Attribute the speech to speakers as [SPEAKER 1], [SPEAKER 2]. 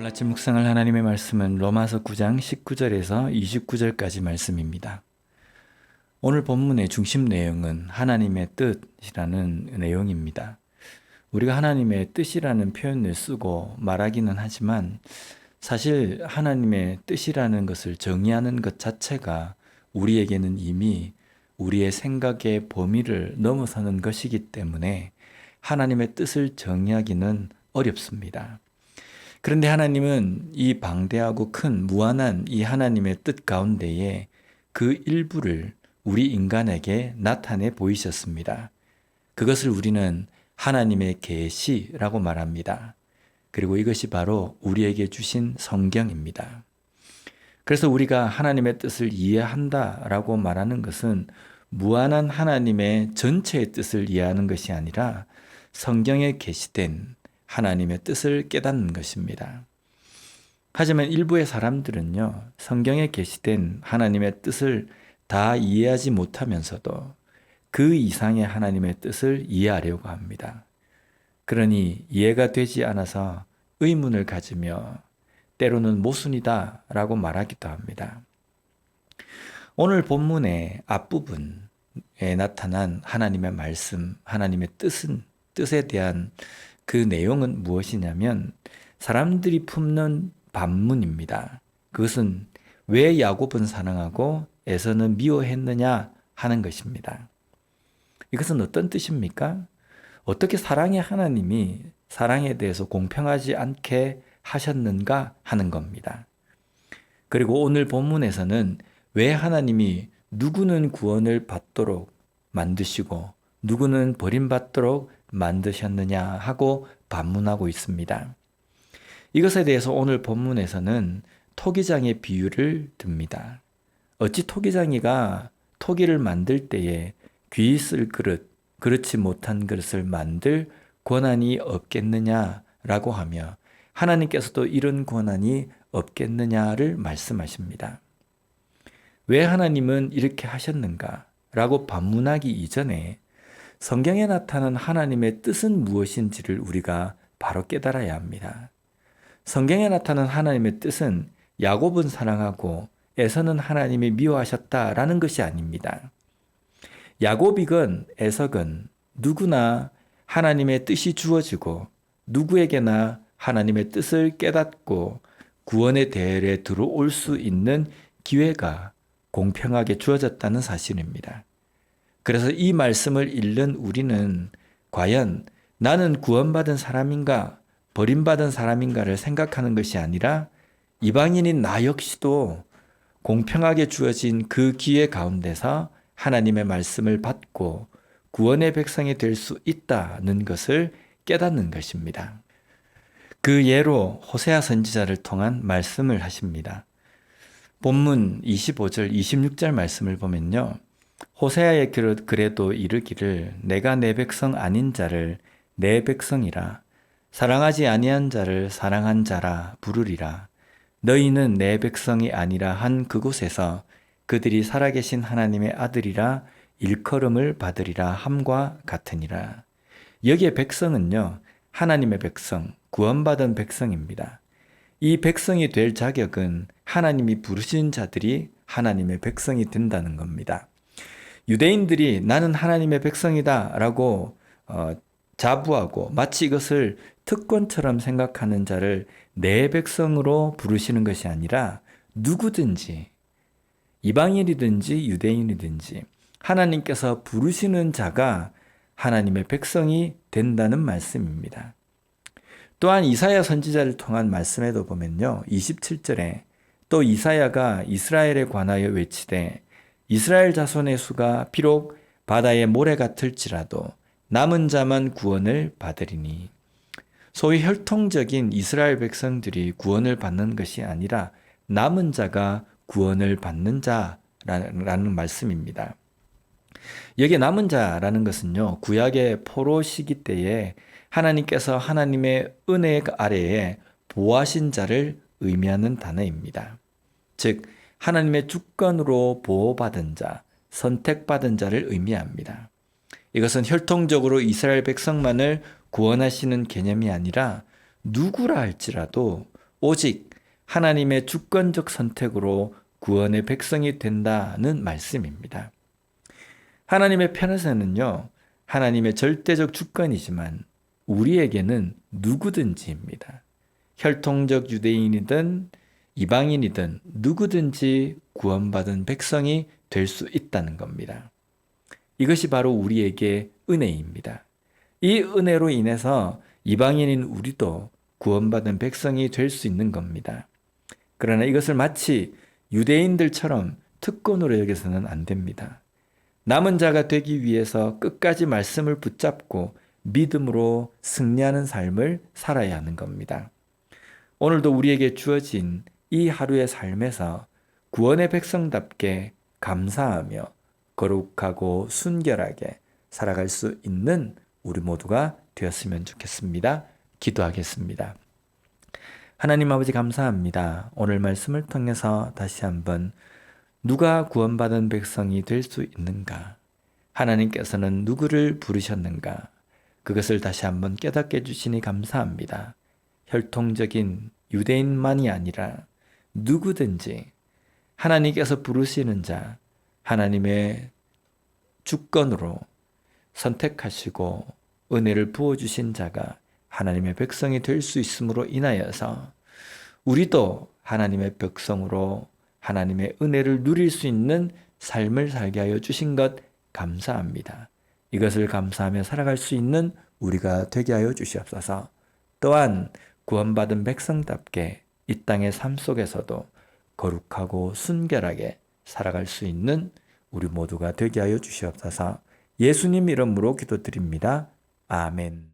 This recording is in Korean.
[SPEAKER 1] 오늘 아침 묵상할 하나님의 말씀은 로마서 9장 19절에서 29절까지 말씀입니다. 오늘 본문의 중심 내용은 하나님의 뜻이라는 내용입니다. 우리가 하나님의 뜻이라는 표현을 쓰고 말하기는 하지만 사실 하나님의 뜻이라는 것을 정의하는 것 자체가 우리에게는 이미 우리의 생각의 범위를 넘어서는 것이기 때문에 하나님의 뜻을 정의하기는 어렵습니다. 그런데 하나님은 이 방대하고 큰 무한한 이 하나님의 뜻 가운데에 그 일부를 우리 인간에게 나타내 보이셨습니다. 그것을 우리는 하나님의 계시라고 말합니다. 그리고 이것이 바로 우리에게 주신 성경입니다. 그래서 우리가 하나님의 뜻을 이해한다라고 말하는 것은 무한한 하나님의 전체의 뜻을 이해하는 것이 아니라 성경에 계시된 하나님의 뜻을 깨닫는 것입니다. 하지만 일부의 사람들은요, 성경에 계시된 하나님의 뜻을 다 이해하지 못하면서도 그 이상의 하나님의 뜻을 이해하려고 합니다. 그러니 이해가 되지 않아서 의문을 가지며 때로는 모순이다 라고 말하기도 합니다. 오늘 본문의 앞부분에 나타난 하나님의 말씀, 하나님의 뜻에 대한 그 내용은 무엇이냐면 사람들이 품는 반문입니다. 그것은 왜 야곱은 사랑하고 에서는 미워했느냐 하는 것입니다. 이것은 어떤 뜻입니까? 어떻게 사랑의 하나님이 사랑에 대해서 공평하지 않게 하셨는가 하는 겁니다. 그리고 오늘 본문에서는 왜 하나님이 누구는 구원을 받도록 만드시고 누구는 버림받도록 만드셨느냐 하고 반문하고 있습니다. 이것에 대해서 오늘 본문에서는 토기장의 비유를 듭니다. 어찌 토기장이가 토기를 만들 때에 귀 쓸 그릇, 그렇지 못한 그릇을 만들 권한이 없겠느냐라고 하며 하나님께서도 이런 권한이 없겠느냐를 말씀하십니다. 왜 하나님은 이렇게 하셨는가? 라고 반문하기 이전에 성경에 나타난 하나님의 뜻은 무엇인지를 우리가 바로 깨달아야 합니다. 성경에 나타난 하나님의 뜻은 야곱은 사랑하고 에서는 하나님이 미워하셨다라는 것이 아닙니다. 야곱이건 에서건 누구나 하나님의 뜻이 주어지고 누구에게나 하나님의 뜻을 깨닫고 구원의 대열에 들어올 수 있는 기회가 공평하게 주어졌다는 사실입니다. 그래서 이 말씀을 읽는 우리는 과연 나는 구원받은 사람인가 버림받은 사람인가를 생각하는 것이 아니라 이방인인 나 역시도 공평하게 주어진 그 기회 가운데서 하나님의 말씀을 받고 구원의 백성이 될 수 있다는 것을 깨닫는 것입니다. 그 예로 호세아 선지자를 통한 말씀을 하십니다. 본문 25절, 26절 말씀을 보면요. 호세아의 글에도 이르기를 내가 내 백성 아닌 자를 내 백성이라 사랑하지 아니한 자를 사랑한 자라 부르리라. 너희는 내 백성이 아니라 한 그곳에서 그들이 살아계신 하나님의 아들이라 일컬음을 받으리라 함과 같으니라. 여기에 백성은요, 하나님의 백성, 구원받은 백성입니다. 이 백성이 될 자격은 하나님이 부르신 자들이 하나님의 백성이 된다는 겁니다. 유대인들이 나는 하나님의 백성이다 라고 자부하고 마치 이것을 특권처럼 생각하는 자를 내 백성으로 부르시는 것이 아니라 누구든지 이방인이든지 유대인이든지 하나님께서 부르시는 자가 하나님의 백성이 된다는 말씀입니다. 또한 이사야 선지자를 통한 말씀에도 보면요. 27절에 또 이사야가 이스라엘에 관하여 외치되 이스라엘 자손의 수가 비록 바다의 모래 같을지라도 남은 자만 구원을 받으리니 소위 혈통적인 이스라엘 백성들이 구원을 받는 것이 아니라 남은 자가 구원을 받는 자라는 말씀입니다. 여기에 남은 자라는 것은요, 구약의 포로 시기 때에 하나님께서 하나님의 은혜 아래에 보호하신 자를 의미하는 단어입니다. 즉 하나님의 주권으로 보호받은 자, 선택받은 자를 의미합니다. 이것은 혈통적으로 이스라엘 백성만을 구원하시는 개념이 아니라 누구라 할지라도 오직 하나님의 주권적 선택으로 구원의 백성이 된다는 말씀입니다. 하나님의 편에서는요, 하나님의 절대적 주권이지만 우리에게는 누구든지입니다. 혈통적 유대인이든 이방인이든 누구든지 구원받은 백성이 될 수 있다는 겁니다. 이것이 바로 우리에게 은혜입니다. 이 은혜로 인해서 이방인인 우리도 구원받은 백성이 될 수 있는 겁니다. 그러나 이것을 마치 유대인들처럼 특권으로 여겨서는 안 됩니다. 남은 자가 되기 위해서 끝까지 말씀을 붙잡고 믿음으로 승리하는 삶을 살아야 하는 겁니다. 오늘도 우리에게 주어진 이 하루의 삶에서 구원의 백성답게 감사하며 거룩하고 순결하게 살아갈 수 있는 우리 모두가 되었으면 좋겠습니다. 기도하겠습니다. 하나님 아버지 감사합니다. 오늘 말씀을 통해서 다시 한번 누가 구원받은 백성이 될 수 있는가? 하나님께서는 누구를 부르셨는가? 그것을 다시 한번 깨닫게 해주시니 감사합니다. 혈통적인 유대인만이 아니라 누구든지 하나님께서 부르시는 자, 하나님의 주권으로 선택하시고 은혜를 부어주신 자가 하나님의 백성이 될 수 있음으로 인하여서 우리도 하나님의 백성으로 하나님의 은혜를 누릴 수 있는 삶을 살게 하여 주신 것 감사합니다. 이것을 감사하며 살아갈 수 있는 우리가 되게 하여 주시옵소서. 또한 구원받은 백성답게 이 땅의 삶 속에서도 거룩하고 순결하게 살아갈 수 있는 우리 모두가 되게 하여 주시옵소서. 예수님 이름으로 기도드립니다. 아멘.